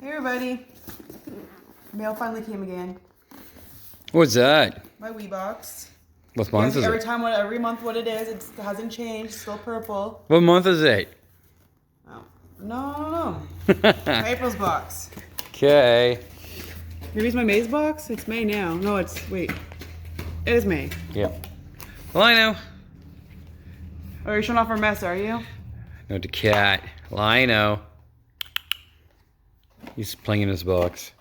Hey everybody. Mail finally came again. What's that? My weebox. What month is it? Every month what it is. It hasn't changed. Still purple. What month is it? Oh. No. April's box. Okay. Maybe it's my May's box? It's May now. No, wait. It is May. Yep. Well, I know. Oh, you're showing off our mess, are you? No, the cat. Lino. He's playing in his box.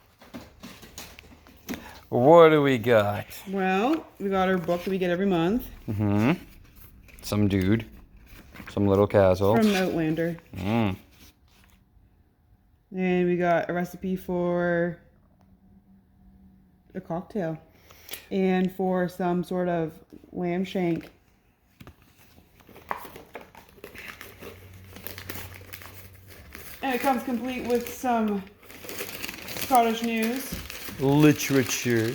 What do we got? Well, we got our book that we get every month. Mm-hmm. Some dude. Some little castle. From Outlander. Mm. And we got a recipe for a cocktail. And for some sort of lamb shank. And it comes complete with some Scottish news. Literature.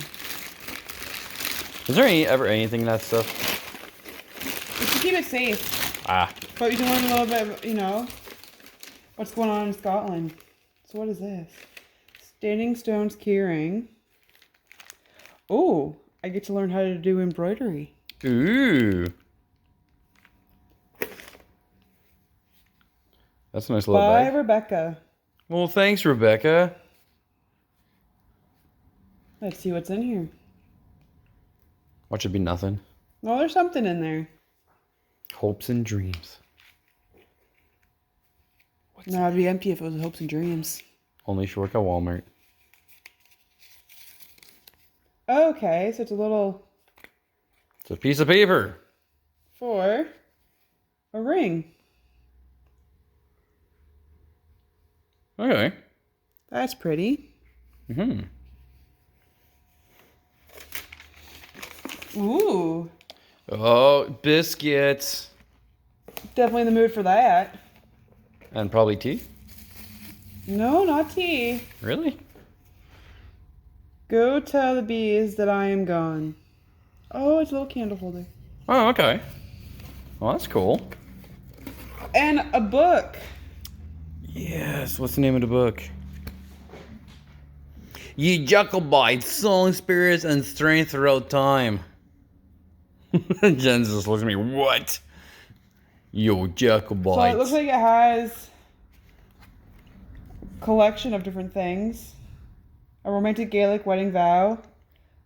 Is there ever anything in that stuff? It's to keep it safe. Ah. But you can learn a little bit of, what's going on in Scotland. So what is this? Standing Stones Keyring. Oh, I get to learn how to do embroidery. Ooh. That's a nice little By bag. Rebecca. Well, thanks, Rebecca. Let's see what's in here. What should be nothing? Oh, there's something in there. Hopes and dreams. No, it'd be empty if it was hopes and dreams. Only if you work at Walmart. Okay, so it's a little... It's a piece of paper. For a ring. Okay. That's pretty. Mm-hmm. Ooh. Oh, biscuits. Definitely in the mood for that. And probably tea? No, not tea. Really? Go tell the bees that I am gone. Oh, it's a little candle holder. Oh, okay. Well, that's cool. And a book. Yes. What's the name of the book? Ye Jacobites, song, spirits, and strength throughout time. Jen just looks at me. What? Yo, Jacobites. So it looks like it has a collection of different things. A romantic Gaelic wedding vow.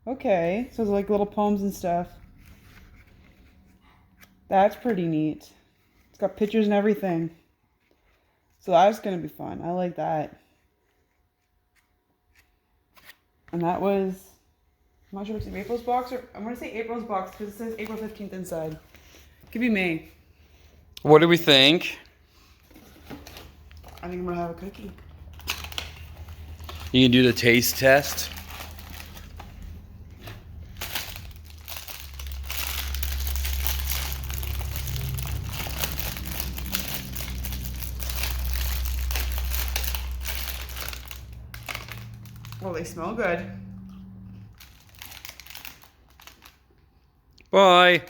Okay, so it's like little poems and stuff. That's pretty neat. It's got pictures and everything. So that's going to be fun. I like that. And that was, I'm not sure if it's April's box or, I'm going to say April's box because it says April 15th inside. Could be May. What do we think? I think I'm going to have a cookie. You can do the taste test. Well, they smell good. Bye.